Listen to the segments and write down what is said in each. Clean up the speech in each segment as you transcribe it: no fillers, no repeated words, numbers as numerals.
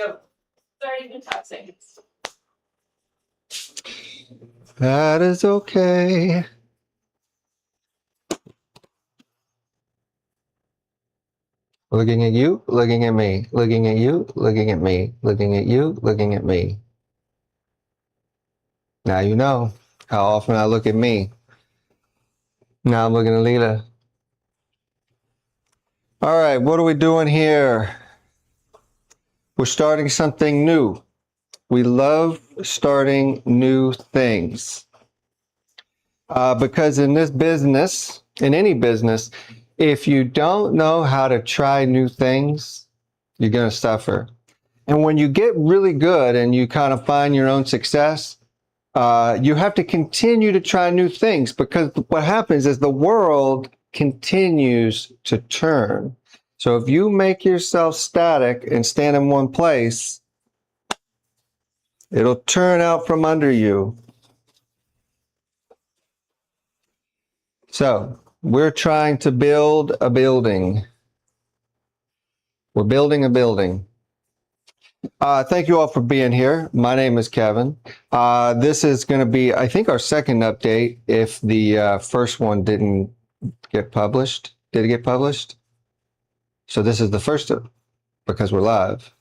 Go. Sorry, the toxic. That is okay. Looking at you, looking at me, looking at you, looking at me, looking at you, looking at me. Now you know how often I look at me. Now I'm looking at Leela. All right, what are we doing here? We're starting something new. We love starting new things. Because in this business, in any business, if you don't know how to try new things, you're going to suffer. And when you get really good and you kind of find your own success, you have to continue to try new things, because what happens is the world continues to turn. So if you make yourself static and stand in one place, it'll turn out from under you. So we're trying to build a building. We're building a building. Thank you all for being here. My name is Kevin. This is going to be, I think, our second update if the first one didn't get published. Did it get published? So this is the first, because we're live.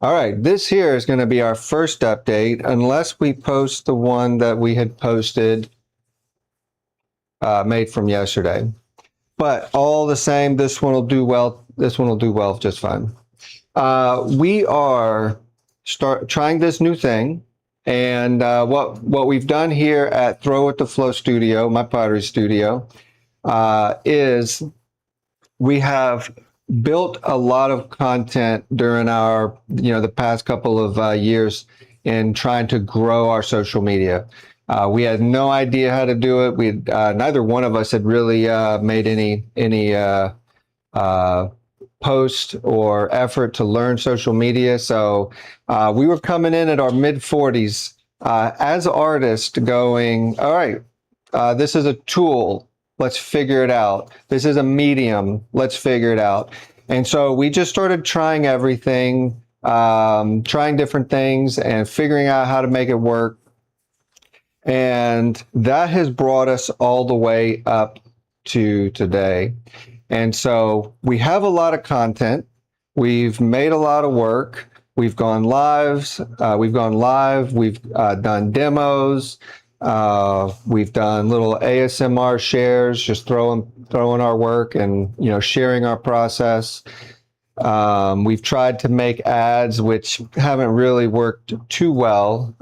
All right, this here is going to be our first update, unless we post the one that we had posted made from yesterday. But all the same, this one will do well. This one will do well just fine. We are trying this new thing, and what we've done here at Throw With The Flow Studio, my pottery studio, is we have built a lot of content during our, the past couple of years in trying to grow our social media. We had no idea how to do it. We neither one of us had really made any post or effort to learn social media. So we were coming in at our mid 40s as artists going, all right, this is a tool. Let's figure it out. This is a medium. Let's figure it out. And so we just started trying everything, trying different things and figuring out how to make it work. And that has brought us all the way up to today. And so we have a lot of content. We've made a lot of work. We've gone live. We've done demos. We've done little ASMR shares, just throwing our work and sharing our process. We've tried to make ads, which haven't really worked too well,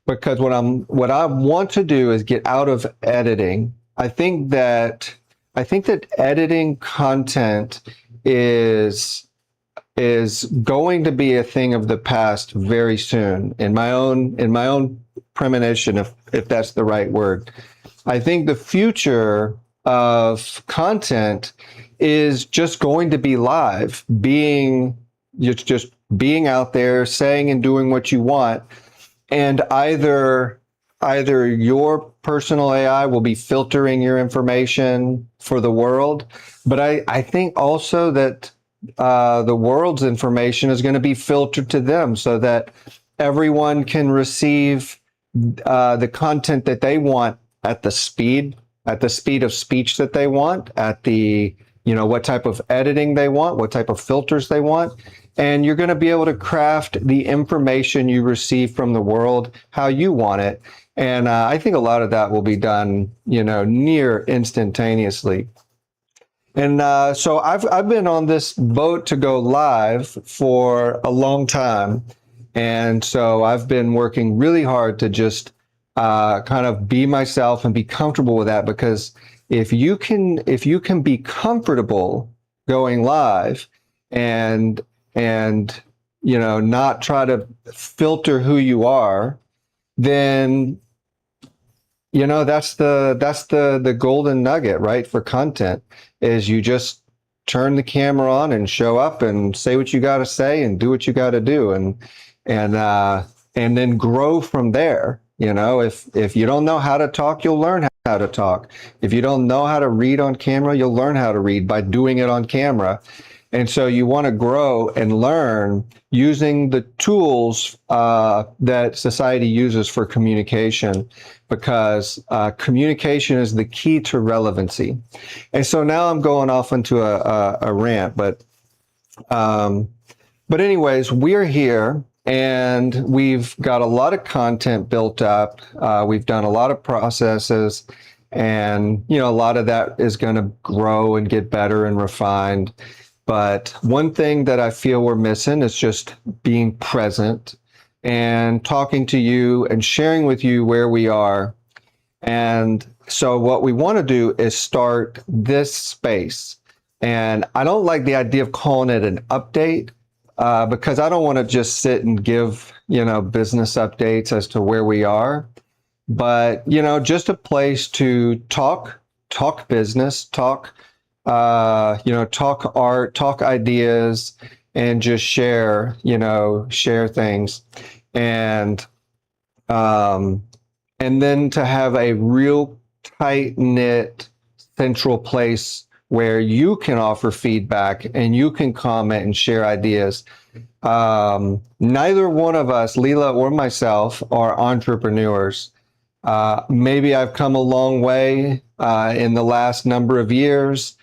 because what I want to do is get out of editing. I think that editing content is going to be a thing of the past very soon. In my own premonition, if that's the right word. I think the future of content is just going to be live, just being out there, saying and doing what you want, and either your personal AI will be filtering your information for the world, but I think also that the world's information is going to be filtered to them, so that everyone can receive the content that they want at the speed of speech that they want, at the what type of editing they want, what type of filters they want. And you're going to be able to craft the information you receive from the world how you want it. And I think a lot of that will be done, near instantaneously. And so I've been on this boat to go live for a long time. And so I've been working really hard to just kind of be myself and be comfortable with that, because if you can be comfortable going live and not try to filter who you are, then that's the golden nugget, right, for content, is you just turn the camera on and show up and say what you got to say and do what you got to do, and then grow from there. If you don't know how to talk, you'll learn how to talk. If you don't know how to read on camera, you'll learn how to read by doing it on camera. And so you want to grow and learn using the tools that society uses for communication, because communication is the key to relevancy. And so now I'm going off into a rant, but anyways, we're here and we've got a lot of content built up. We've done a lot of processes, and a lot of that is going to grow and get better and refined. But one thing that I feel we're missing is just being present and talking to you and sharing with you where we are. And so what we want to do is start this space. And I don't like the idea of calling it an update, because I don't want to just sit and give, business updates as to where we are, but, just a place to talk business, talk art, talk ideas, and just share things. And then to have a real tight knit central place where you can offer feedback and you can comment and share ideas. Neither one of us, Leela or myself, are entrepreneurs. Maybe I've come a long way in the last number of years,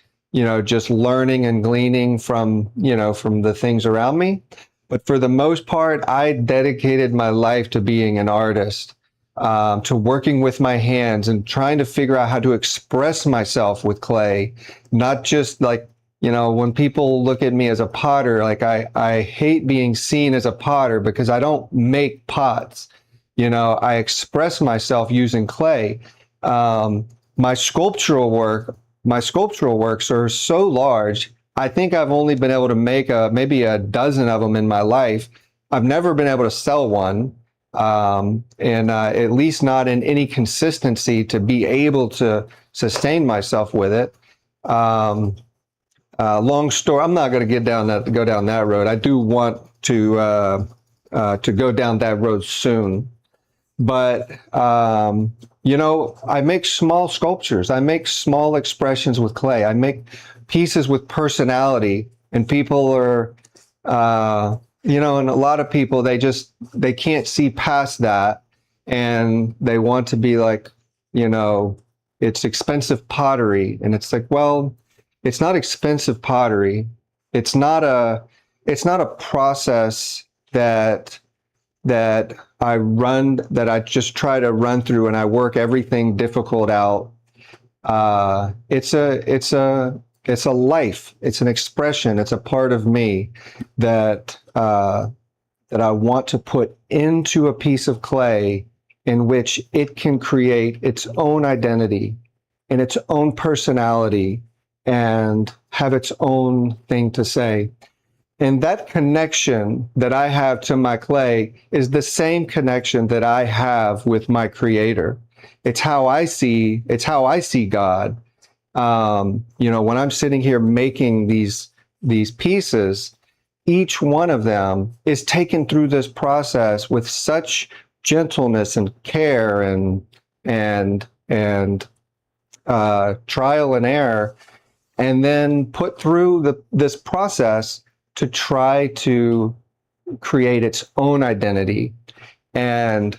just learning and gleaning from the things around me. But for the most part, I dedicated my life to being an artist, to working with my hands and trying to figure out how to express myself with clay, not just like, when people look at me as a potter, like I hate being seen as a potter because I don't make pots. I express myself using clay. My sculptural works are so large. I think I've only been able to make maybe a dozen of them in my life. I've never been able to sell one, and at least not in any consistency to be able to sustain myself with it. Long story. I'm not going to go down that road. I do want to go down that road soon. But, I make small sculptures. I make small expressions with clay. I make pieces with personality, and people are, and a lot of people, they can't see past that, and they want to be like, it's expensive pottery. And it's like, well, it's not expensive pottery. It's not a process that I just try to run through and I work everything difficult out. It's a life. It's an expression. It's a part of me that I want to put into a piece of clay in which it can create its own identity and its own personality and have its own thing to say. And that connection that I have to my clay is the same connection that I have with my creator. It's how I see God. When I'm sitting here making these pieces, each one of them is taken through this process with such gentleness and care and trial and error, and then put through this process to try to create its own identity. And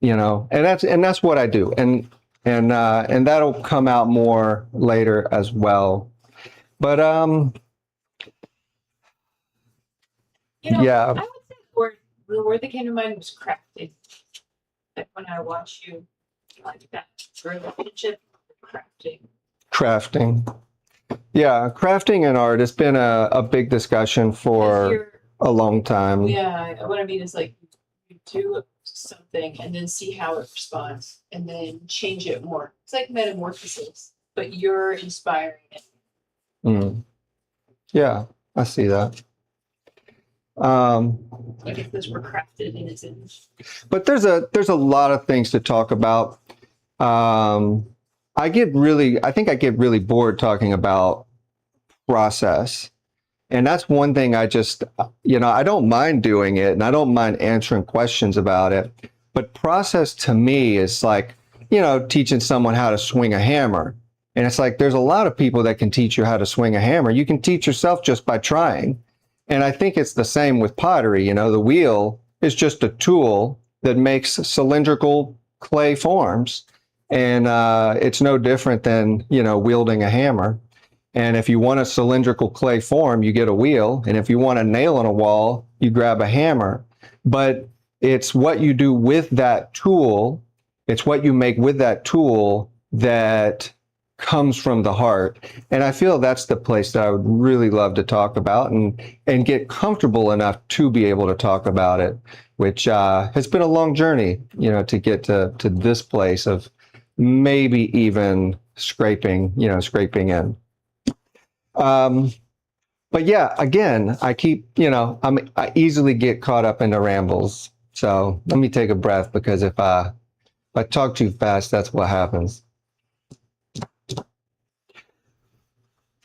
that's what I do, and that'll come out more later as well. But yeah, I would say the word that came to mind was crafting. Like when I watch you, like that relationship, crafting. Yeah, crafting and art has been a big discussion for a long time. Yeah, what I mean is like you do something and then see how it responds and then change it more. It's like metamorphosis, but you're inspiring it. Yeah, I see that. Like if this were crafted in its image. But there's a lot of things to talk about. I think I get really bored talking about process. And that's one thing I don't mind doing it and I don't mind answering questions about it. But process to me is like, teaching someone how to swing a hammer. And it's like, there's a lot of people that can teach you how to swing a hammer. You can teach yourself just by trying. And I think it's the same with pottery. You know, the wheel is just a tool that makes cylindrical clay forms. And it's no different than, you know, wielding a hammer. And if you want a cylindrical clay form, you get a wheel. And if you want a nail on a wall, you grab a hammer. But it's what you do with that tool, it's what you make with that tool that comes from the heart. And I feel that's the place that I would really love to talk about and get comfortable enough to be able to talk about it, which has been a long journey, you know, to get to this place of maybe even scraping in. But yeah, again, I keep, you know, I easily get caught up in the rambles. So let me take a breath, because if I talk too fast, that's what happens.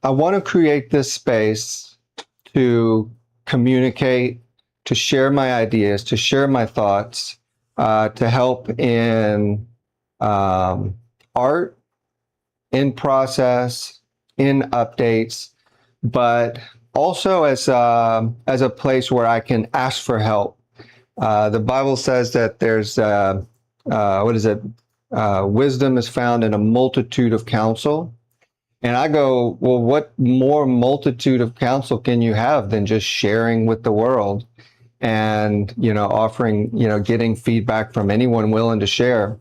I want to create this space to communicate, to share my ideas, to share my thoughts, to help in art, in process, in updates, but also as a place where I can ask for help. The Bible says that there's wisdom is found in a multitude of counsel. And I go, well, what more multitude of counsel can you have than just sharing with the world and, you know, offering, you know, getting feedback from anyone willing to share.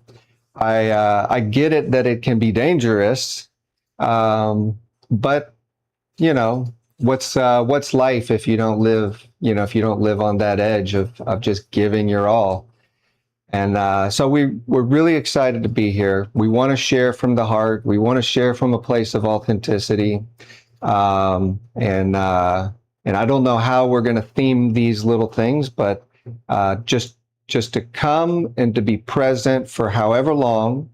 I get it that it can be dangerous, but you know, what's life if you don't live, you know, if you don't live on that edge of just giving your all. And so we're really excited to be here. We want to share from the heart. We want to share from a place of authenticity. And I don't know how we're going to theme these little things, but just to come and to be present for however long,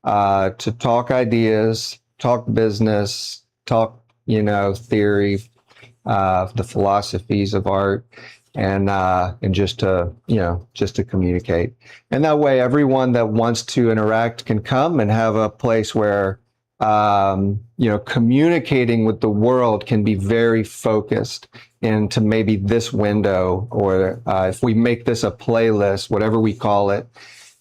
to talk ideas, talk business, talk, you know, theory, the philosophies of art, and just to, you know, just to communicate. And that way, everyone that wants to interact can come and have a place where, you know, communicating with the world can be very focused into maybe this window, or if we make this a playlist, whatever we call it,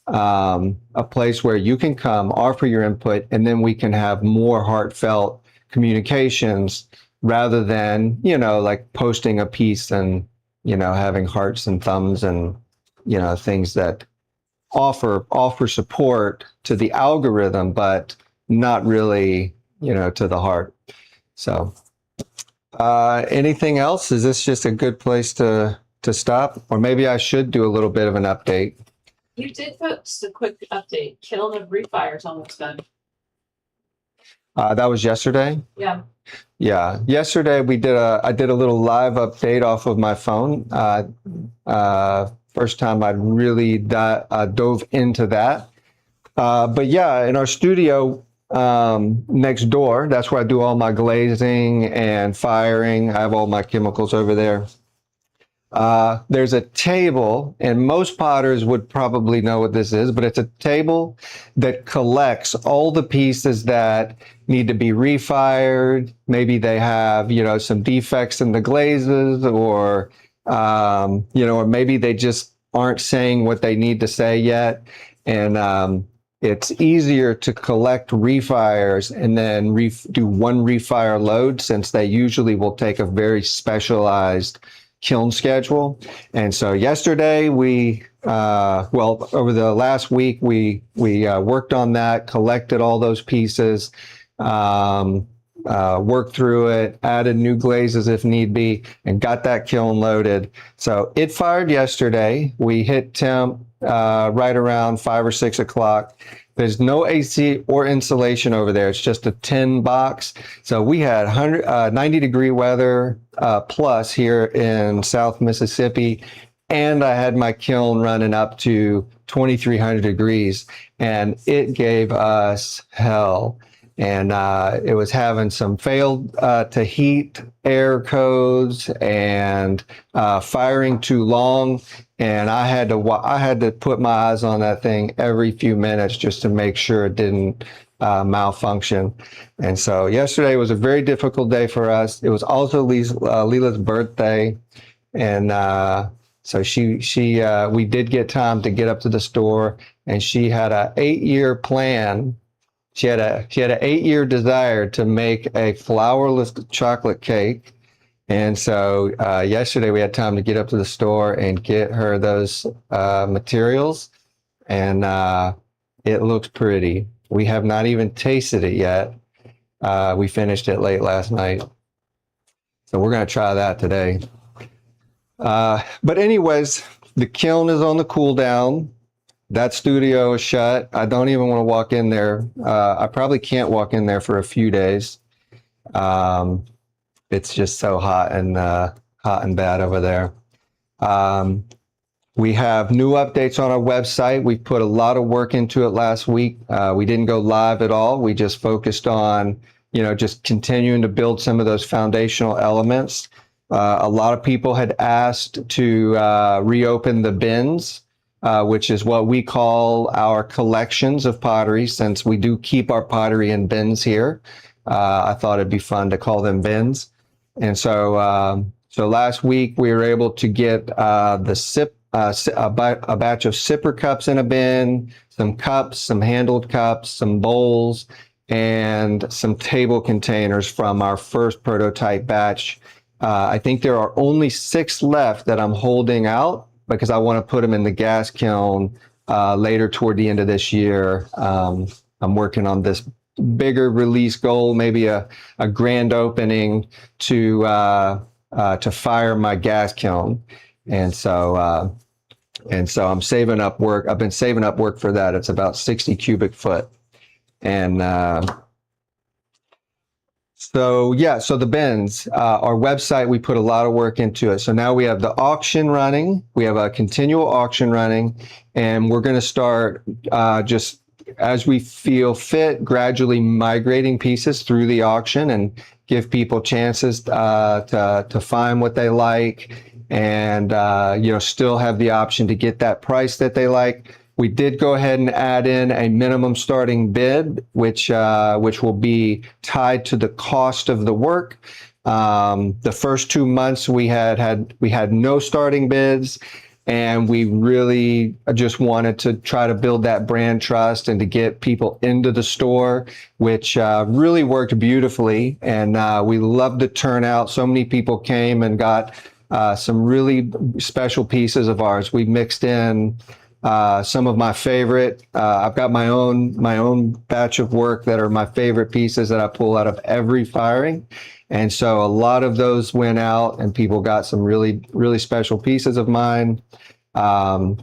a place where you can come, offer your input, and then we can have more heartfelt communications rather than, you know, like posting a piece and, you know, having hearts and thumbs and, you know, things that offer support to the algorithm, but not really, you know, to the heart. So anything else? Is this just a good place to stop? Or maybe I should do a little bit of an update. You did post a quick update. Kiln of Refire's almost done. That was yesterday? Yeah. Yeah, yesterday I did a little live update off of my phone. First time I really dove into that. But yeah, in our studio next door, that's where I do all my glazing and firing. I have all my chemicals over there. There's a table, and most potters would probably know what this is, but it's a table that collects all the pieces that need to be refired. Maybe they have, you know, some defects in the glazes, or, you know, or maybe they just aren't saying what they need to say yet. And it's easier to collect refires and then do one refire load, since they usually will take a very specialized kiln schedule. And so yesterday over the last week, we worked on that, collected all those pieces, worked through it, added new glazes if need be, and got that kiln loaded. So it fired yesterday. We hit temp right around 5 or 6 o'clock. There's no AC or insulation over there. It's just a tin box. So we had 90-degree weather plus here in South Mississippi. And I had my kiln running up to 2,300 degrees. And it gave us hell. And it was having some failed to heat air codes and firing too long. And I had to put my eyes on that thing every few minutes just to make sure it didn't malfunction. And so yesterday was a very difficult day for us. It was also Leela's birthday. And so we did get time to get up to the store, and she had an 8-year plan. She had an 8-year desire to make a flourless chocolate cake. And so yesterday we had time to get up to the store and get her those materials, and it looks pretty. We have not even tasted it yet. We finished it late last night. So we're going to try that today. But anyways, the kiln is on the cool down. That studio is shut. I don't even want to walk in there. I probably can't walk in there for a few days. It's just so hot and bad over there. We have new updates on our website. We put a lot of work into it last week. We didn't go live at all. We just focused on, just continuing to build some of those foundational elements. A lot of people had asked to reopen the bins, which is what we call our collections of pottery, since we do keep our pottery in bins here. I thought it'd be fun to call them bins. And so last week we were able to get a batch of sipper cups in a bin, some cups, some handled cups, some bowls, and some table containers from our first prototype batch. I think there are only 6 left that I'm holding out because I want to put them in the gas kiln later toward the end of this year. I'm working on this bigger release goal, maybe a grand opening to fire my gas kiln. And so I'm saving up work. I've been saving up work for that. It's about 60 cubic foot. And so the bins, our website, we put a lot of work into it. So now we have the auction running. We have a continual auction running, and we're going to start just as we feel fit, gradually migrating pieces through the auction and give people chances to find what they like, and still have the option to get that price that they like. We did go ahead and add in a minimum starting bid, which will be tied to the cost of the work. The first 2 months we had no starting bids, and we really just wanted to try to build that brand trust and to get people into the store, which really worked beautifully. And we loved the turnout. So many people came and got some really special pieces of ours. We mixed in some of my favorite. I've got my own batch of work that are my favorite pieces that I pull out of every firing. And so a lot of those went out, and people got some really, really special pieces of mine. But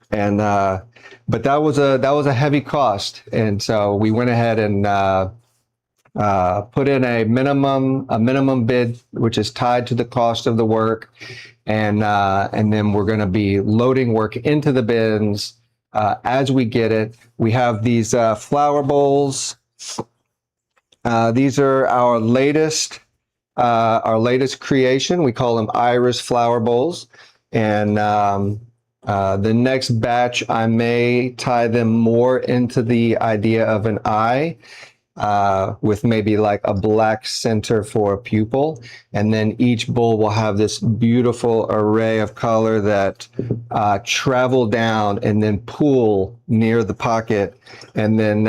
that was a heavy cost. And so we went ahead and put in a minimum bid, which is tied to the cost of the work. And then we're going to be loading work into the bins as we get it. We have these flower bowls. These are our latest creation. We call them iris flower bowls. And the next batch, I may tie them more into the idea of an eye, with maybe like a black center for a pupil. And then each bowl will have this beautiful array of color that travel down and then pool near the pocket. And then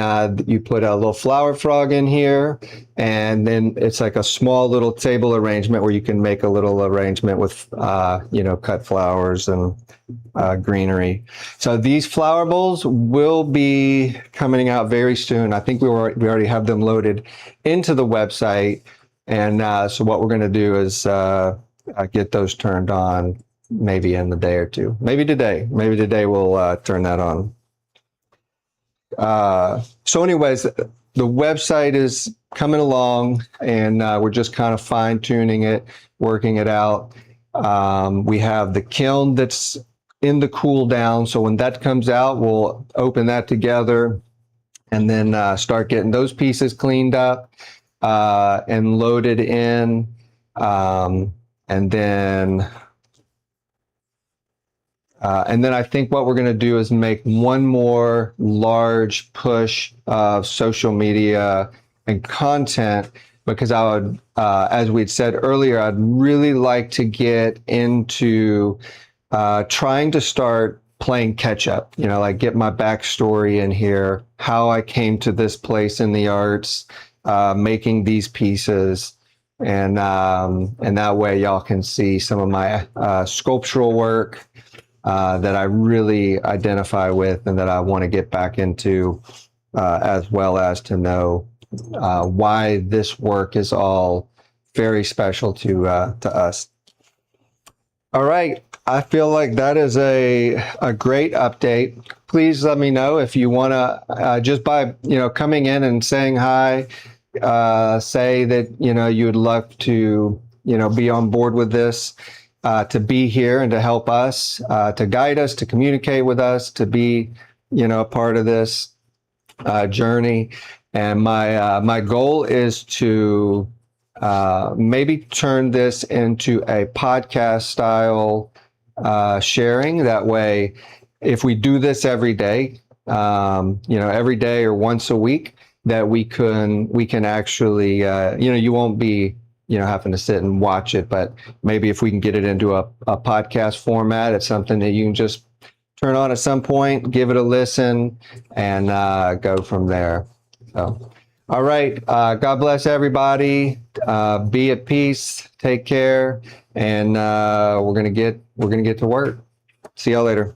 you put a little flower frog in here, and then it's like a small little table arrangement where you can make a little arrangement with, cut flowers and greenery. So these flower bowls will be coming out very soon. I think we already have them loaded into the website. And so what we're going to do is get those turned on maybe in the day or two. Maybe today we'll turn that on. So anyways, the website is coming along, and we're just kind of fine tuning it, working it out. We have the kiln that's in the cool down. So when that comes out, we'll open that together and then start getting those pieces cleaned up and loaded in. And then And then I think what we're going to do is make one more large push of social media and content, because I would, as we'd said earlier, I'd really like to get into trying to start playing catch up, like get my backstory in here, how I came to this place in the arts, making these pieces. And that way y'all can see some of my sculptural work that I really identify with and that I want to get back into, as well as to know why this work is all very special to us. All right. I feel like that is a great update. Please let me know if you want to, just by, coming in and saying hi, say that, you would love to, be on board with this, to be here and to help us, to guide us, to communicate with us, to be, a part of this journey. And my goal is to maybe turn this into a podcast style sharing. That way, if we do this every day, every day or once a week, that we can actually, you won't be, having to sit and watch it, but maybe if we can get it into a podcast format, it's something that you can just turn on at some point, give it a listen, and go from there. So, all right. God bless everybody. Be at peace. Take care, and we're gonna get to work. See y'all later.